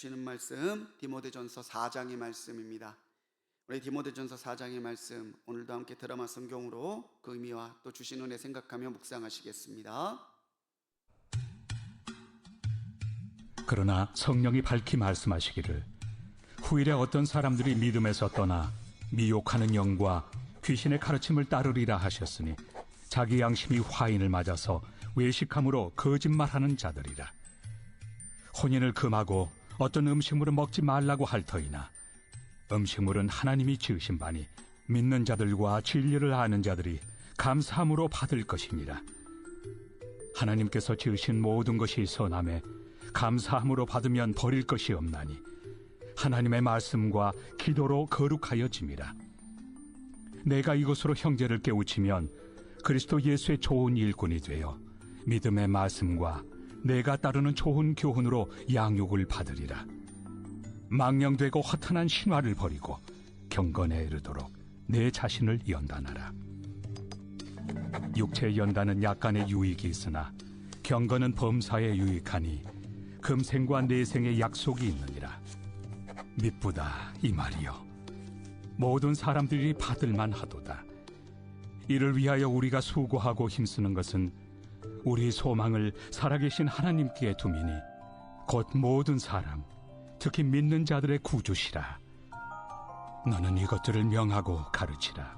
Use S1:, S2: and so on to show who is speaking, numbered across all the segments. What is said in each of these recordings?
S1: 주시는 말씀 디모데전서 4장의 말씀입니다. 우리 디모데전서 4장의 말씀 오늘도 함께 드라마 성경으로 그 의미와 또 주신 은혜 생각하며 묵상하시겠습니다.
S2: 그러나 성령이 밝히 말씀하시기를 후일에 어떤 사람들이 믿음에서 떠나 미혹하는 영과 귀신의 가르침을 따르리라 하셨으니 자기 양심이 화인을 맞아서 외식함으로 거짓말하는 자들이라. 혼인을 금하고 어떤 음식물은 먹지 말라고 할 터이나 음식물은 하나님이 지으신 바니 믿는 자들과 진리를 아는 자들이 감사함으로 받을 것이니라. 하나님께서 지으신 모든 것이 선함에 감사함으로 받으면 버릴 것이 없나니 하나님의 말씀과 기도로 거룩하여 짐이라. 내가 이것으로 형제를 깨우치면 그리스도 예수의 좋은 일꾼이 되어 믿음의 말씀과 내가 따르는 좋은 교훈으로 양육을 받으리라. 망령되고 허탄한 신화를 버리고 경건에 이르도록 내 자신을 연단하라. 육체의 연단은 약간의 유익이 있으나 경건은 범사에 유익하니 금생과 내생의 약속이 있느니라. 미쁘다 이 말이요 모든 사람들이 받을만 하도다. 이를 위하여 우리가 수고하고 힘쓰는 것은 우리 소망을 살아계신 하나님께 두미니 곧 모든 사람 특히 믿는 자들의 구주시라. 너는 이것들을 명하고 가르치라.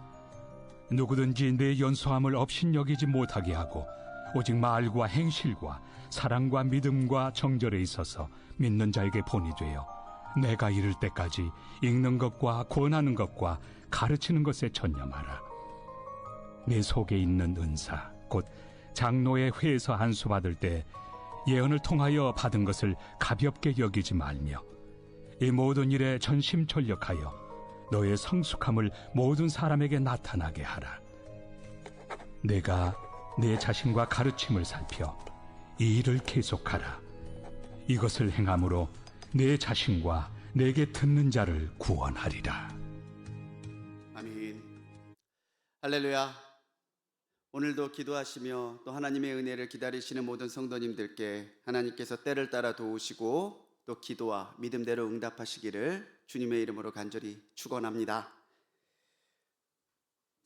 S2: 누구든지 내 연소함을 업신여기지 못하게 하고 오직 말과 행실과 사랑과 믿음과 정절에 있어서 믿는 자에게 본이 되어 내가 이를 때까지 읽는 것과 권하는 것과 가르치는 것에 전념하라. 내 속에 있는 은사 곧 장로의 회에서 안수 받을 때 예언을 통하여 받은 것을 가볍게 여기지 말며 이 모든 일에 전심전력하여 너의 성숙함을 모든 사람에게 나타나게 하라. 내가 내 자신과 가르침을 살펴 이 일을 계속하라. 이것을 행함으로 내 자신과 내게 듣는 자를 구원하리라.
S1: 아멘. 할렐루야. 오늘도 기도하시며 또 하나님의 은혜를 기다리시는 모든 성도님들께 하나님께서 때를 따라 도우시고 또 기도와 믿음대로 응답하시기를 주님의 이름으로 간절히 축원합니다.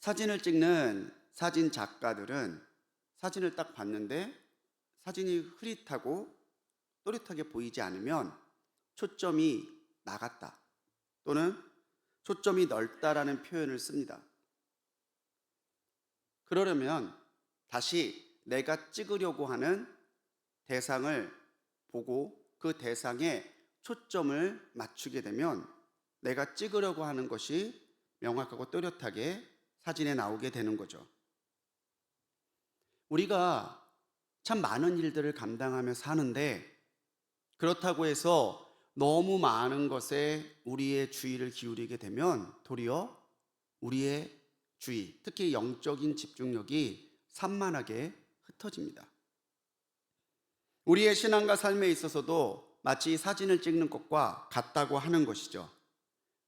S1: 사진을 찍는 사진 작가들은 사진을 딱 봤는데 사진이 흐릿하고 또렷하게 보이지 않으면 초점이 나갔다 또는 초점이 넓다라는 표현을 씁니다. 그러려면 다시 내가 찍으려고 하는 대상을 보고 그 대상에 초점을 맞추게 되면 내가 찍으려고 하는 것이 명확하고 또렷하게 사진에 나오게 되는 거죠. 우리가 참 많은 일들을 감당하며 사는데 그렇다고 해서 너무 많은 것에 우리의 주의를 기울이게 되면 도리어 우리의 주의, 특히 영적인 집중력이 산만하게 흩어집니다. 우리의 신앙과 삶에 있어서도 마치 사진을 찍는 것과 같다고 하는 것이죠.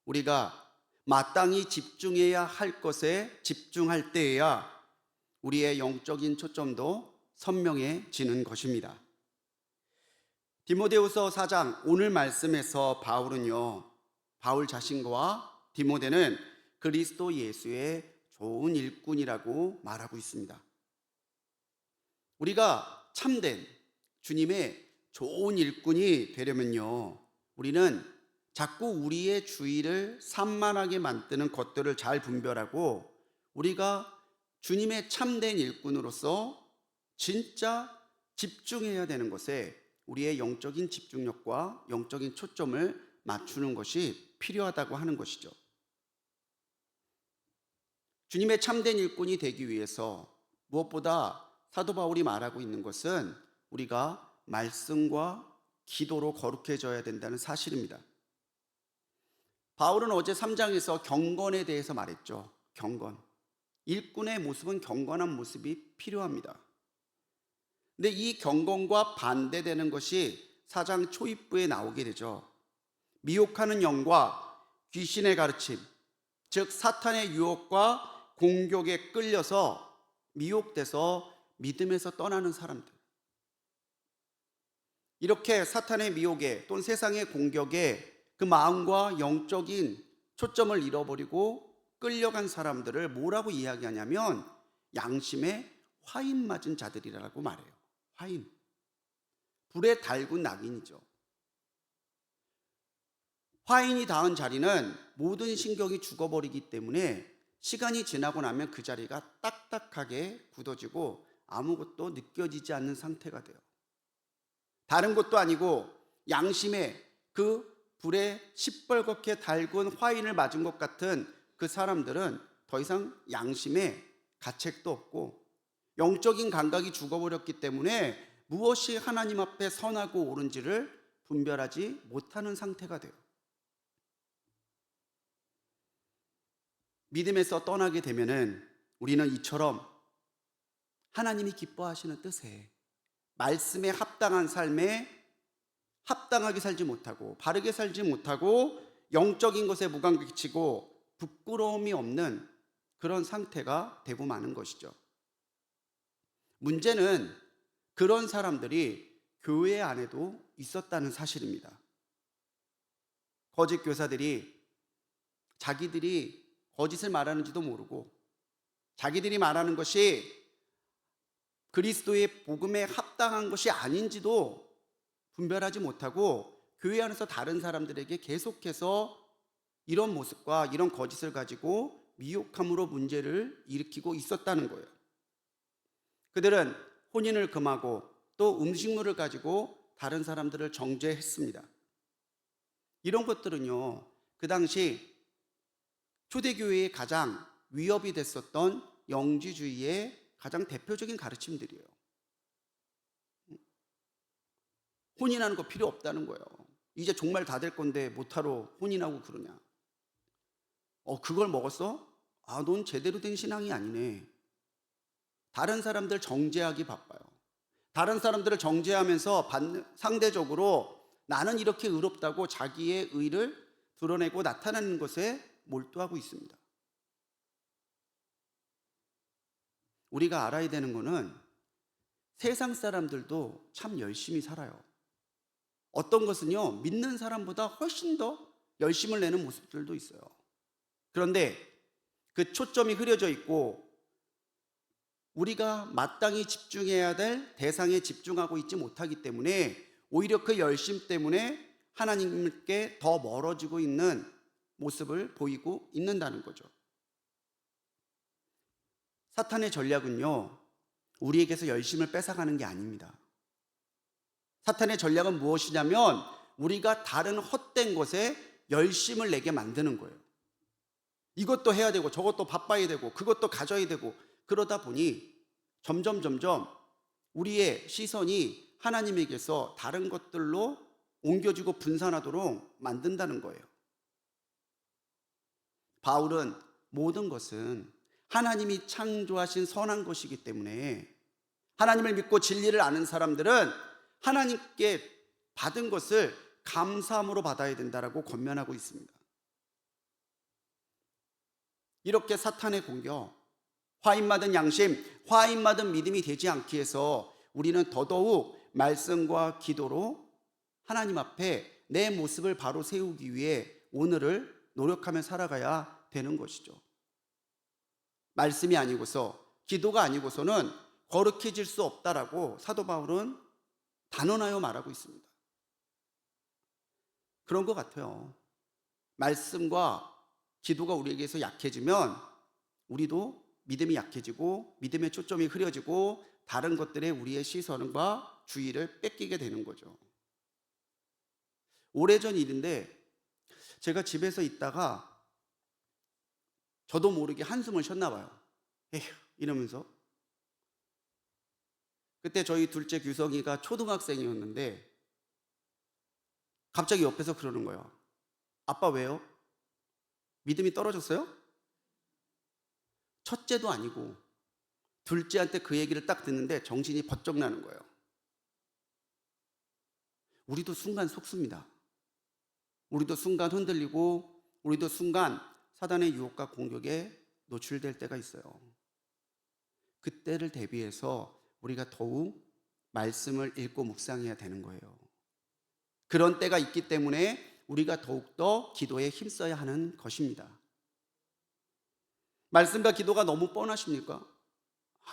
S1: 우리가 마땅히 집중해야 할 것에 집중할 때에야 우리의 영적인 초점도 선명해지는 것입니다. 디모데후서 4장 오늘 말씀에서 바울 자신과 디모데는 그리스도 예수의 좋은 일꾼이라고 말하고 있습니다. 우리가 참된 주님의 좋은 일꾼이 되려면요, 우리는 자꾸 우리의 주의를 산만하게 만드는 것들을 잘 분별하고 우리가 주님의 참된 일꾼으로서 진짜 집중해야 되는 것에 우리의 영적인 집중력과 영적인 초점을 맞추는 것이 필요하다고 하는 것이죠. 주님의 참된 일꾼이 되기 위해서 무엇보다 사도 바울이 말하고 있는 것은 우리가 말씀과 기도로 거룩해져야 된다는 사실입니다. 바울은 어제 3장에서 경건에 대해서 말했죠. 경건. 일꾼의 모습은 경건한 모습이 필요합니다. 근데 이 경건과 반대되는 것이 4장 초입부에 나오게 되죠. 미혹하는 영과 귀신의 가르침, 즉 사탄의 유혹과 공격에 끌려서 미혹돼서 믿음에서 떠나는 사람들. 이렇게 사탄의 미혹에 또는 세상의 공격에 그 마음과 영적인 초점을 잃어버리고 끌려간 사람들을 뭐라고 이야기하냐면 양심에 화인 맞은 자들이라고 말해요. 화인. 불에 달군 낙인이죠. 화인이 닿은 자리는 모든 신경이 죽어버리기 때문에 시간이 지나고 나면 그 자리가 딱딱하게 굳어지고 아무것도 느껴지지 않는 상태가 돼요. 다른 것도 아니고 양심에 그 불에 시뻘겋게 달군 화인을 맞은 것 같은 그 사람들은 더 이상 양심에 가책도 없고 영적인 감각이 죽어버렸기 때문에 무엇이 하나님 앞에 선하고 옳은지를 분별하지 못하는 상태가 돼요. 믿음에서 떠나게 되면은 우리는 이처럼 하나님이 기뻐하시는 뜻에 말씀에 합당한 삶에 합당하게 살지 못하고 바르게 살지 못하고 영적인 것에 무관을 끼치고 부끄러움이 없는 그런 상태가 되고 마는 것이죠. 문제는 그런 사람들이 교회 안에도 있었다는 사실입니다. 거짓 교사들이 자기들이 거짓을 말하는지도 모르고 자기들이 말하는 것이 그리스도의 복음에 합당한 것이 아닌지도 분별하지 못하고 교회 안에서 다른 사람들에게 계속해서 이런 모습과 이런 거짓을 가지고 미혹함으로 문제를 일으키고 있었다는 거예요. 그들은 혼인을 금하고 또 음식물을 가지고 다른 사람들을 정죄했습니다. 이런 것들은요, 그 당시 초대교회의 가장 위협이 됐었던 영지주의의 가장 대표적인 가르침들이에요. 혼인하는 거 필요 없다는 거예요. 이제 종말 다 될 건데 못하러 혼인하고 그러냐. 그걸 먹었어? 넌 제대로 된 신앙이 아니네. 다른 사람들 정죄하기 바빠요. 다른 사람들을 정죄하면서 상대적으로 나는 이렇게 의롭다고 자기의 의를 드러내고 나타내는 것에 몰두하고 있습니다. 우리가 알아야 되는 것은 세상 사람들도 참 열심히 살아요. 어떤 것은요, 믿는 사람보다 훨씬 더 열심을 내는 모습들도 있어요. 그런데 그 초점이 흐려져 있고 우리가 마땅히 집중해야 될 대상에 집중하고 있지 못하기 때문에 오히려 그 열심 때문에 하나님께 더 멀어지고 있는 모습을 보이고 있는다는 거죠. 사탄의 전략은요, 우리에게서 열심을 뺏어가는 게 아닙니다. 사탄의 전략은 무엇이냐면 우리가 다른 헛된 것에 열심을 내게 만드는 거예요. 이것도 해야 되고 저것도 바빠야 되고 그것도 가져야 되고 그러다 보니 점점 우리의 시선이 하나님에게서 다른 것들로 옮겨지고 분산하도록 만든다는 거예요. 바울은 모든 것은 하나님이 창조하신 선한 것이기 때문에 하나님을 믿고 진리를 아는 사람들은 하나님께 받은 것을 감사함으로 받아야 된다라고 권면하고 있습니다. 이렇게 사탄의 공격, 화인맞은 양심, 화인맞은 믿음이 되지 않기 위해서 우리는 더더욱 말씀과 기도로 하나님 앞에 내 모습을 바로 세우기 위해 오늘을 노력하며 살아가야 되는 것이죠. 말씀이 아니고서 기도가 아니고서는 거룩해질 수 없다라고 사도 바울은 단언하여 말하고 있습니다. 그런 것 같아요. 말씀과 기도가 우리에게서 약해지면 우리도 믿음이 약해지고 믿음의 초점이 흐려지고 다른 것들에 우리의 시선과 주의를 뺏기게 되는 거죠. 오래전 일인데 제가 집에서 있다가 저도 모르게 한숨을 쉬었나 봐요. 에휴 이러면서. 그때 저희 둘째 규성이가 초등학생이었는데 갑자기 옆에서 그러는 거예요. 아빠 왜요? 믿음이 떨어졌어요? 첫째도 아니고 둘째한테 그 얘기를 딱 듣는데 정신이 번쩍 나는 거예요. 우리도 순간 속습니다. 우리도 순간 흔들리고 우리도 순간 사단의 유혹과 공격에 노출될 때가 있어요. 그때를 대비해서 우리가 더욱 말씀을 읽고 묵상해야 되는 거예요. 그런 때가 있기 때문에 우리가 더욱더 기도에 힘써야 하는 것입니다. 말씀과 기도가 너무 뻔하십니까?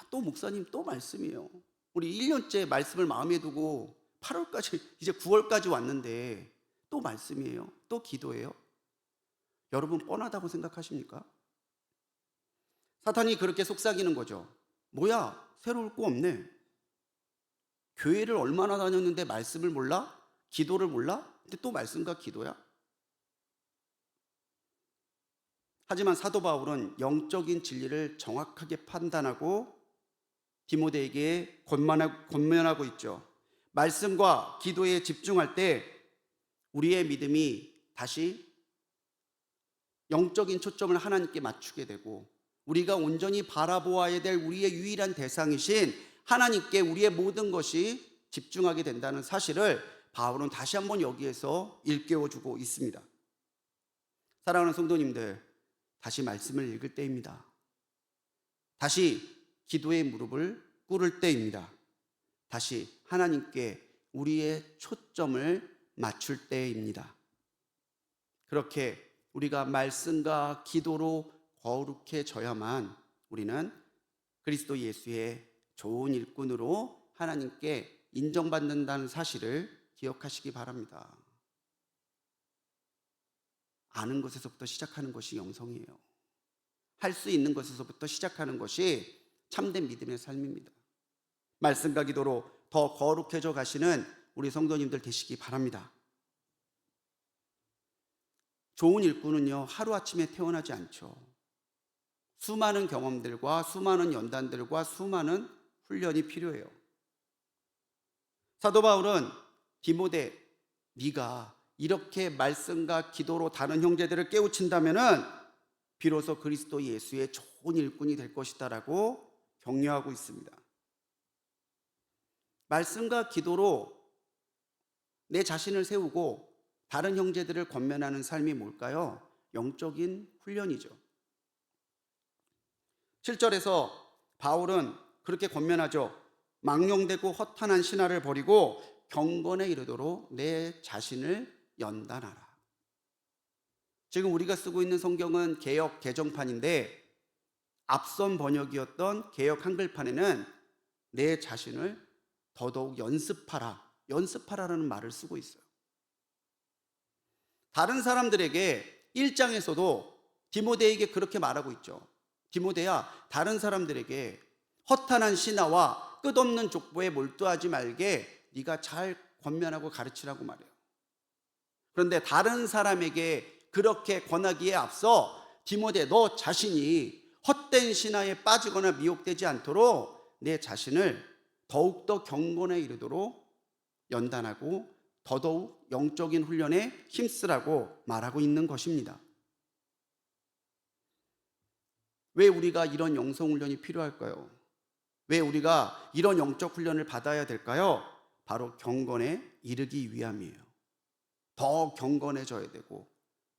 S1: 또 목사님 또 말씀이에요. 우리 1년째 말씀을 마음에 두고 8월까지 이제 9월까지 왔는데 또 말씀이에요. 또 기도예요. 여러분 뻔하다고 생각하십니까? 사탄이 그렇게 속삭이는 거죠. 뭐야, 새로울 거 없네. 교회를 얼마나 다녔는데 말씀을 몰라? 기도를 몰라? 근데 또 말씀과 기도야? 하지만 사도 바울은 영적인 진리를 정확하게 판단하고 디모데에게 권면하고 있죠. 말씀과 기도에 집중할 때 우리의 믿음이 다시 영적인 초점을 하나님께 맞추게 되고, 우리가 온전히 바라보아야 될 우리의 유일한 대상이신 하나님께 우리의 모든 것이 집중하게 된다는 사실을 바울은 다시 한번 여기에서 일깨워주고 있습니다. 사랑하는 성도님들, 다시 말씀을 읽을 때입니다. 다시 기도의 무릎을 꿇을 때입니다. 다시 하나님께 우리의 초점을 맞출 때입니다. 그렇게 우리가 말씀과 기도로 거룩해져야만 우리는 그리스도 예수의 좋은 일꾼으로 하나님께 인정받는다는 사실을 기억하시기 바랍니다. 아는 것에서부터 시작하는 것이 영성이에요. 할 수 있는 것에서부터 시작하는 것이 참된 믿음의 삶입니다. 말씀과 기도로 더 거룩해져 가시는 우리 성도님들 되시기 바랍니다. 좋은 일꾼은요, 하루아침에 태어나지 않죠. 수많은 경험들과 수많은 연단들과 수많은 훈련이 필요해요. 사도 바울은 디모데, 네가 이렇게 말씀과 기도로 다른 형제들을 깨우친다면은 비로소 그리스도 예수의 좋은 일꾼이 될 것이다라고 격려하고 있습니다. 말씀과 기도로 내 자신을 세우고 다른 형제들을 권면하는 삶이 뭘까요? 영적인 훈련이죠. 7절에서 바울은 그렇게 권면하죠. 망령되고 허탄한 신화를 버리고 경건에 이르도록 내 자신을 연단하라. 지금 우리가 쓰고 있는 성경은 개역 개정판인데 앞선 번역이었던 개역 한글판에는 내 자신을 더더욱 연습하라라는 말을 쓰고 있어요. 다른 사람들에게 1장에서도 디모데에게 그렇게 말하고 있죠. 디모데야, 다른 사람들에게 허탄한 신화와 끝없는 족보에 몰두하지 말게 네가 잘 권면하고 가르치라고 말해요. 그런데 다른 사람에게 그렇게 권하기에 앞서 디모데, 너 자신이 헛된 신화에 빠지거나 미혹되지 않도록 내 자신을 더욱더 경건에 이르도록 연단하고 더더욱 영적인 훈련에 힘쓰라고 말하고 있는 것입니다. 왜 우리가 이런 영성 훈련이 필요할까요? 왜 우리가 이런 영적 훈련을 받아야 될까요? 바로 경건에 이르기 위함이에요. 더 경건해져야 되고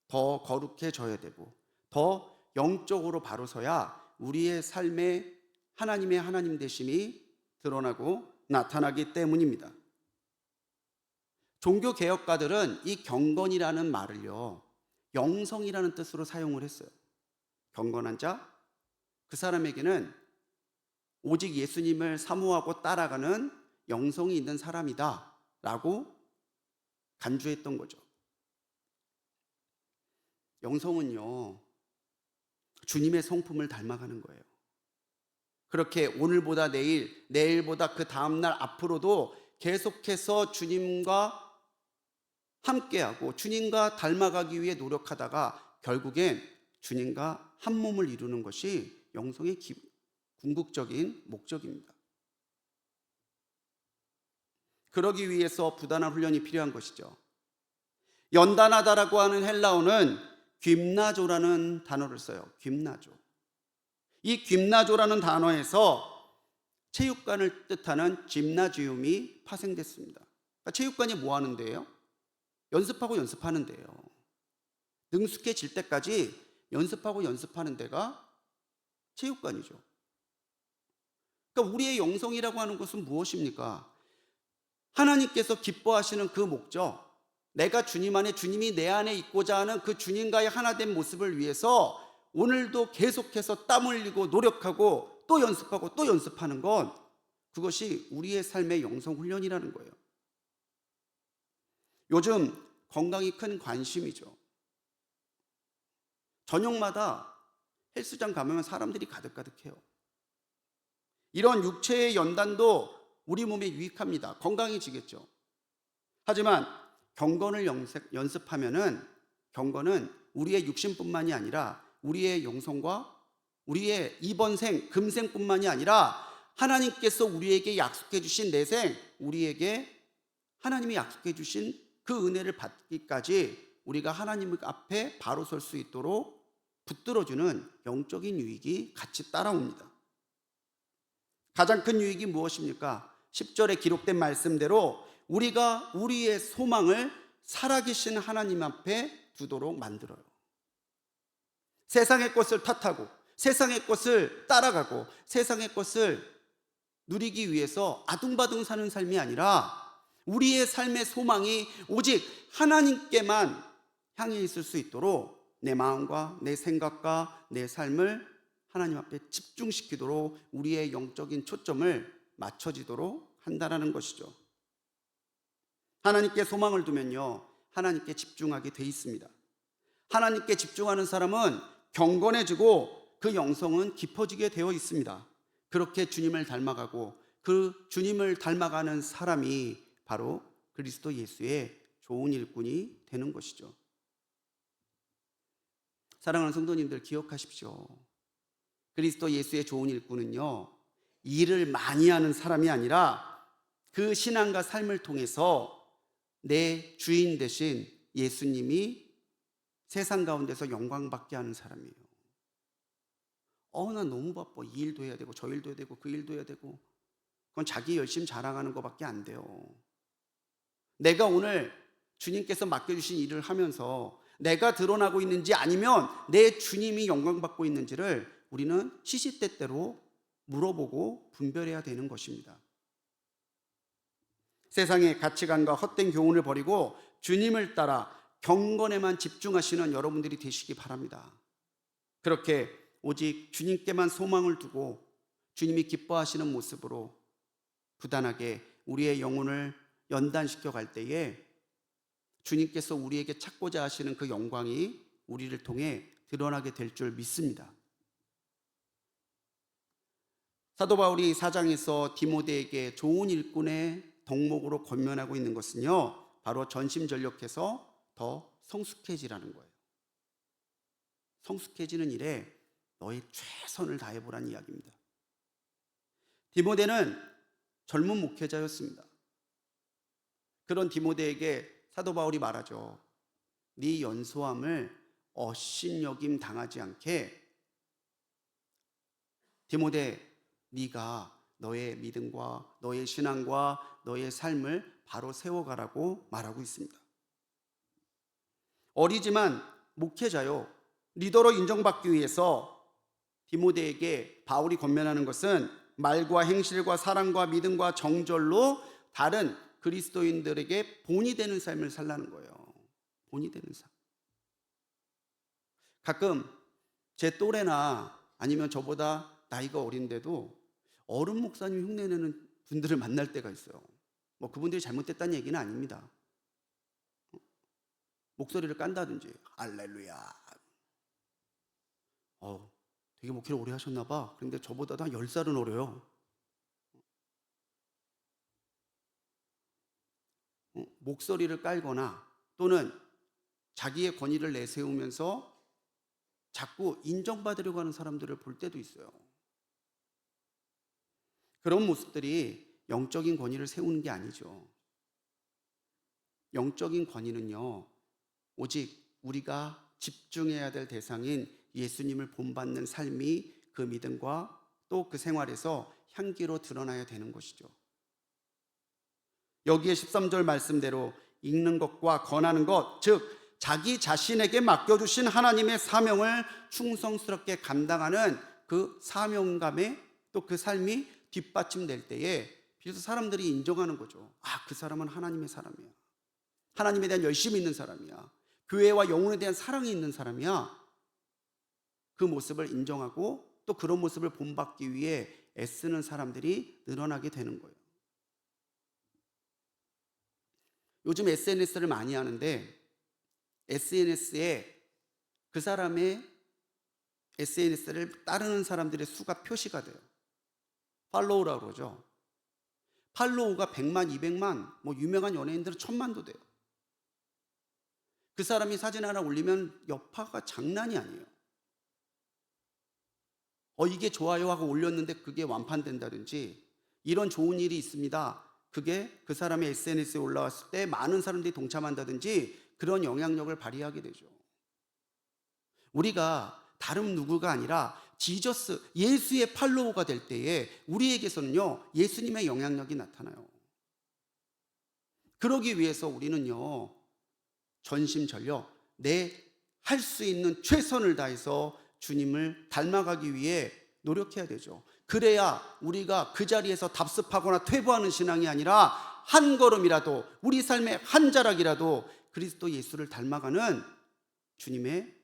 S1: 더 거룩해져야 되고 더 영적으로 바로 서야 우리의 삶에 하나님의 하나님 되심이 드러나고 나타나기 때문입니다. 종교개혁가들은 이 경건이라는 말을요, 영성이라는 뜻으로 사용을 했어요. 경건한 자, 그 사람에게는 오직 예수님을 사모하고 따라가는 영성이 있는 사람이다 라고 간주했던 거죠. 영성은요, 주님의 성품을 닮아가는 거예요. 그렇게 오늘보다 내일, 내일보다 그 다음날 앞으로도 계속해서 주님과 함께하고 주님과 닮아가기 위해 노력하다가 결국엔 주님과 한 몸을 이루는 것이 영성의 궁극적인 목적입니다. 그러기 위해서 부단한 훈련이 필요한 것이죠. 연단하다라고 하는 헬라어는 귐나조라는 단어를 써요. 귐나조. 이 귐나조라는 단어에서 체육관을 뜻하는 짐나지움이 파생됐습니다. 그러니까 체육관이 뭐 하는 데예요? 연습하고 연습하는 데예요. 능숙해질 때까지 연습하고 연습하는 데가 체육관이죠. 그러니까 우리의 영성이라고 하는 것은 무엇입니까? 하나님께서 기뻐하시는 그 목적, 내가 주님 안에, 주님이 내 안에 있고자 하는 그 주님과의 하나된 모습을 위해서 오늘도 계속해서 땀 흘리고 노력하고 또 연습하고 또 연습하는 건, 그것이 우리의 삶의 영성 훈련이라는 거예요. 요즘 건강이 큰 관심이죠. 저녁마다 헬스장 가면 사람들이 가득가득해요. 이런 육체의 연단도 우리 몸에 유익합니다. 건강해지겠죠. 하지만 경건을 연습하면은, 경건은 우리의 육신뿐만이 아니라 우리의 영성과 우리의 이번 생, 금생뿐만이 아니라 하나님께서 우리에게 약속해 주신 내생, 우리에게 하나님이 약속해 주신 그 은혜를 받기까지 우리가 하나님 앞에 바로 설 수 있도록 붙들어주는 영적인 유익이 같이 따라옵니다. 가장 큰 유익이 무엇입니까? 10절에 기록된 말씀대로 우리가 우리의 소망을 살아계신 하나님 앞에 두도록 만들어요. 세상의 것을 탓하고 세상의 것을 따라가고 세상의 것을 누리기 위해서 아둥바둥 사는 삶이 아니라 우리의 삶의 소망이 오직 하나님께만 향해 있을 수 있도록 내 마음과 내 생각과 내 삶을 하나님 앞에 집중시키도록 우리의 영적인 초점을 맞춰지도록 한다는 것이죠. 하나님께 소망을 두면요, 하나님께 집중하게 돼 있습니다. 하나님께 집중하는 사람은 경건해지고 그 영성은 깊어지게 되어 있습니다. 그렇게 주님을 닮아가고 그 주님을 닮아가는 사람이 바로 그리스도 예수의 좋은 일꾼이 되는 것이죠. 사랑하는 성도님들, 기억하십시오. 그리스도 예수의 좋은 일꾼은요, 일을 많이 하는 사람이 아니라 그 신앙과 삶을 통해서 내 주인 되신 예수님이 세상 가운데서 영광받게 하는 사람이에요. 나 너무 바빠. 이 일도 해야 되고 저 일도 해야 되고 그 일도 해야 되고. 그건 자기 열심 자랑하는 것밖에 안 돼요. 내가 오늘 주님께서 맡겨주신 일을 하면서 내가 드러나고 있는지 아니면 내 주님이 영광받고 있는지를 우리는 시시때때로 물어보고 분별해야 되는 것입니다. 세상의 가치관과 헛된 교훈을 버리고 주님을 따라 경건에만 집중하시는 여러분들이 되시기 바랍니다. 그렇게 오직 주님께만 소망을 두고 주님이 기뻐하시는 모습으로 부단하게 우리의 영혼을 연단시켜 갈 때에 주님께서 우리에게 찾고자 하시는 그 영광이 우리를 통해 드러나게 될 줄 믿습니다. 사도 바울이 4장에서 디모데에게 좋은 일꾼의 덕목으로 권면하고 있는 것은요, 바로 전심전력해서 더 성숙해지라는 거예요. 성숙해지는 일에 너의 최선을 다해보라는 이야기입니다. 디모데는 젊은 목회자였습니다. 그런 디모데에게 사도 바울이 말하죠. 네 연소함을 업신여김 당하지 않게 디모데, 네가 너의 믿음과 너의 신앙과 너의 삶을 바로 세워가라고 말하고 있습니다. 어리지만 목회자요, 리더로 인정받기 위해서 디모데에게 바울이 권면하는 것은 말과 행실과 사랑과 믿음과 정절로 다른 그리스도인들에게 본이 되는 삶을 살라는 거예요. 본이 되는 삶. 가끔 제 또래나 아니면 저보다 나이가 어린데도 어른 목사님 흉내내는 분들을 만날 때가 있어요. 뭐 그분들이 잘못됐다는 얘기는 아닙니다. 목소리를 깐다든지 할렐루야, 되게 목회를 오래 하셨나 봐. 그런데 저보다도 한 10살은 어려요. 목소리를 깔거나 또는 자기의 권위를 내세우면서 자꾸 인정받으려고 하는 사람들을 볼 때도 있어요. 그런 모습들이 영적인 권위를 세우는 게 아니죠. 영적인 권위는요, 오직 우리가 집중해야 될 대상인 예수님을 본받는 삶이 그 믿음과 또 그 생활에서 향기로 드러나야 되는 것이죠. 여기에 13절 말씀대로 읽는 것과 권하는 것, 즉 자기 자신에게 맡겨주신 하나님의 사명을 충성스럽게 감당하는 그 사명감에 또 그 삶이 뒷받침될 때에 비로소 사람들이 인정하는 거죠. 그 사람은 하나님의 사람이야. 하나님에 대한 열심이 있는 사람이야. 교회와 영혼에 대한 사랑이 있는 사람이야. 그 모습을 인정하고 또 그런 모습을 본받기 위해 애쓰는 사람들이 늘어나게 되는 거예요. 요즘 SNS를 많이 하는데 SNS에 그 사람의 SNS를 따르는 사람들의 수가 표시가 돼요. 팔로우라고 그러죠. 팔로우가 100만, 200만, 뭐 유명한 연예인들은 1000만도 돼요. 그 사람이 사진 하나 올리면 여파가 장난이 아니에요. 이게 좋아요 하고 올렸는데 그게 완판된다든지 이런 좋은 일이 있습니다. 그게 그 사람의 SNS에 올라왔을 때 많은 사람들이 동참한다든지 그런 영향력을 발휘하게 되죠. 우리가 다른 누구가 아니라 지저스, 예수의 팔로워가 될 때에 우리에게서는요, 예수님의 영향력이 나타나요. 그러기 위해서 우리는요, 전심전력, 할 수 있는 최선을 다해서 주님을 닮아가기 위해 노력해야 되죠. 그래야 우리가 그 자리에서 답습하거나 퇴보하는 신앙이 아니라 한 걸음이라도, 우리 삶의 한 자락이라도 그리스도 예수를 닮아가는 주님의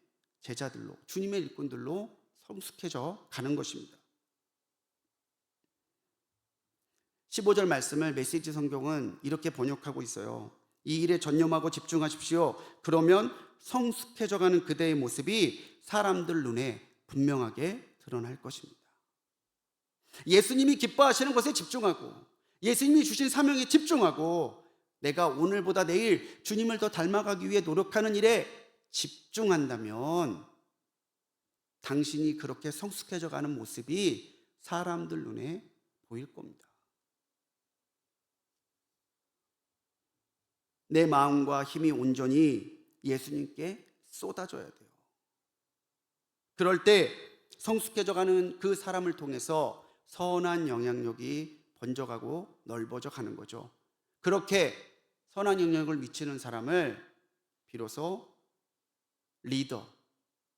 S1: 제자들로, 주님의 일꾼들로 성숙해져 가는 것입니다. 15절 말씀을 메시지 성경은 이렇게 번역하고 있어요. 이 일에 전념하고 집중하십시오. 그러면 성숙해져 가는 그대의 모습이 사람들 눈에 분명하게 드러날 것입니다. 예수님이 기뻐하시는 것에 집중하고 예수님이 주신 사명에 집중하고 내가 오늘보다 내일 주님을 더 닮아가기 위해 노력하는 일에 집중한다면 당신이 그렇게 성숙해져 가는 모습이 사람들 눈에 보일 겁니다. 내 마음과 힘이 온전히 예수님께 쏟아져야 돼요. 그럴 때 성숙해져 가는 그 사람을 통해서 선한 영향력이 번져가고 넓어져 가는 거죠. 그렇게 선한 영향력을 미치는 사람을 비로소 리더,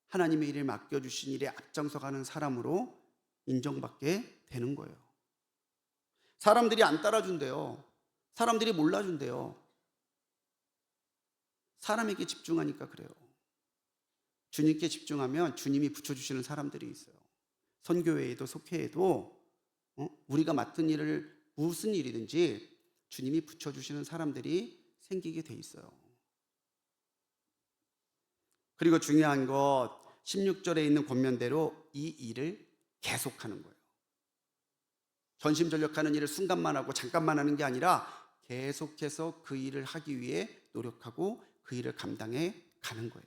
S1: 하나님의 일을 맡겨주신 일에 앞장서 가는 사람으로 인정받게 되는 거예요. 사람들이 안 따라준대요. 사람들이 몰라준대요. 사람에게 집중하니까 그래요. 주님께 집중하면 주님이 붙여주시는 사람들이 있어요. 선교회에도 속회에도 우리가 맡은 일을 무슨 일이든지 주님이 붙여주시는 사람들이 생기게 돼 있어요. 그리고 중요한 것 16절에 있는 권면대로 이 일을 계속하는 거예요. 전심전력하는 일을 순간만 하고 잠깐만 하는 게 아니라 계속해서 그 일을 하기 위해 노력하고 그 일을 감당해 가는 거예요.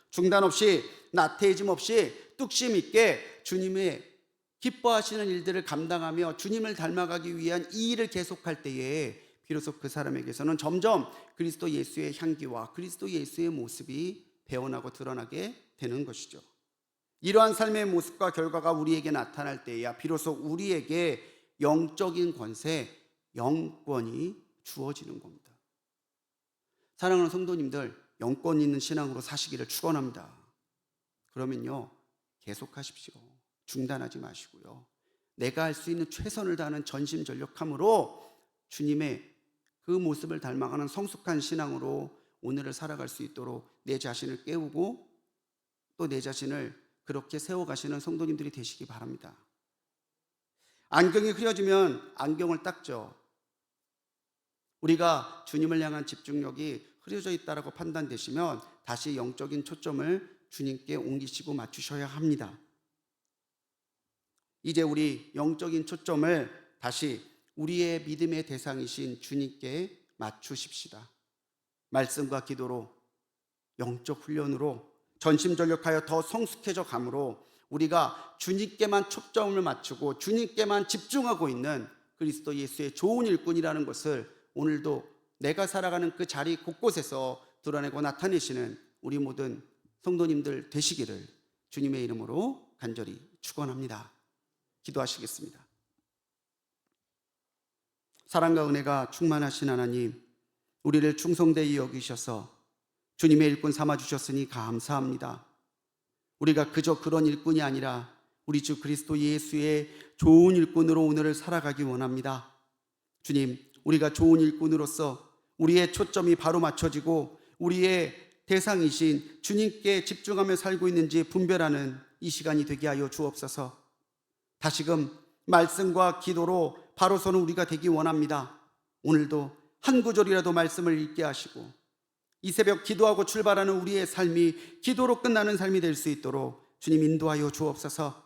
S1: 중단 없이 나태해짐 없이 뚝심 있게 주님의 기뻐하시는 일들을 감당하며 주님을 닮아가기 위한 이 일을 계속할 때에 비로소 그 사람에게서는 점점 그리스도 예수의 향기와 그리스도 예수의 모습이 배어나고 드러나게 되는 것이죠. 이러한 삶의 모습과 결과가 우리에게 나타날 때야 비로소 우리에게 영적인 권세, 영권이 주어지는 겁니다. 사랑하는 성도님들, 영권 있는 신앙으로 사시기를 축원합니다. 그러면요, 계속하십시오. 중단하지 마시고요. 내가 할 수 있는 최선을 다하는 전심전력함으로 주님의 그 모습을 닮아가는 성숙한 신앙으로 오늘을 살아갈 수 있도록 내 자신을 깨우고 또 내 자신을 그렇게 세워가시는 성도님들이 되시기 바랍니다. 안경이 흐려지면 안경을 닦죠. 우리가 주님을 향한 집중력이 흐려져 있다라고 판단되시면 다시 영적인 초점을 주님께 옮기시고 맞추셔야 합니다. 이제 우리 영적인 초점을 다시 우리의 믿음의 대상이신 주님께 맞추십시다. 말씀과 기도로, 영적 훈련으로 전심전력하여 더 성숙해져 감으로 우리가 주님께만 초점을 맞추고 주님께만 집중하고 있는 그리스도 예수의 좋은 일꾼이라는 것을 오늘도 내가 살아가는 그 자리 곳곳에서 드러내고 나타내시는 우리 모든 성도님들 되시기를 주님의 이름으로 간절히 축원합니다. 기도하시겠습니다. 사랑과 은혜가 충만하신 하나님, 우리를 충성되이 여기셔서 주님의 일꾼 삼아주셨으니 감사합니다. 우리가 그저 그런 일꾼이 아니라 우리 주 그리스도 예수의 좋은 일꾼으로 오늘을 살아가기 원합니다. 주님, 우리가 좋은 일꾼으로서 우리의 초점이 바로 맞춰지고 우리의 대상이신 주님께 집중하며 살고 있는지 분별하는 이 시간이 되게 하여 주옵소서. 다시금 말씀과 기도로 바로 서는 우리가 되기 원합니다. 오늘도 한 구절이라도 말씀을 읽게 하시고 이 새벽 기도하고 출발하는 우리의 삶이 기도로 끝나는 삶이 될 수 있도록 주님 인도하여 주옵소서.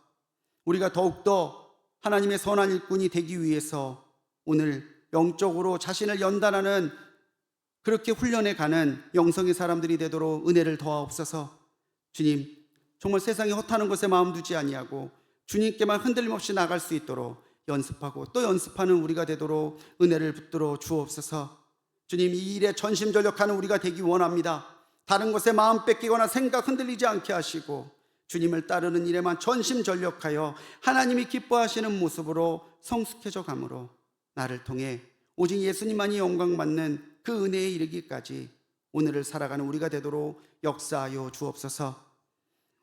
S1: 우리가 더욱더 하나님의 선한 일꾼이 되기 위해서 오늘 영적으로 자신을 연단하는 그렇게 훈련해 가는 영성의 사람들이 되도록 은혜를 더하옵소서. 주님, 정말 세상에 허탄한 것에 마음 두지 아니하고 주님께만 흔들림 없이 나갈 수 있도록 연습하고 또 연습하는 우리가 되도록 은혜를 붙들어 주옵소서. 주님, 이 일에 전심전력하는 우리가 되기 원합니다. 다른 것에 마음 뺏기거나 생각 흔들리지 않게 하시고 주님을 따르는 일에만 전심전력하여 하나님이 기뻐하시는 모습으로 성숙해져 가므로 나를 통해 오직 예수님만이 영광받는 그 은혜에 이르기까지 오늘을 살아가는 우리가 되도록 역사하여 주옵소서.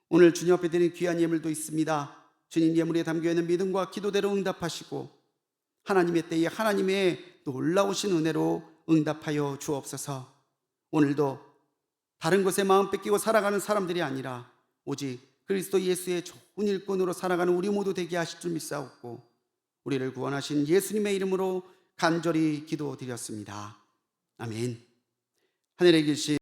S1: 오늘 주님 앞에 드린 귀한 예물도 있습니다. 주님 예물에 담겨있는 믿음과 기도대로 응답하시고 하나님의 때에 하나님의 놀라우신 은혜로 응답하여 주옵소서. 오늘도 다른 것에 마음 뺏기고 살아가는 사람들이 아니라 오직 그리스도 예수의 좋은 일꾼으로 살아가는 우리 모두 되게 하실 줄 믿사옵고 우리를 구원하신 예수님의 이름으로 간절히 기도드렸습니다. 아멘. 하늘에 계신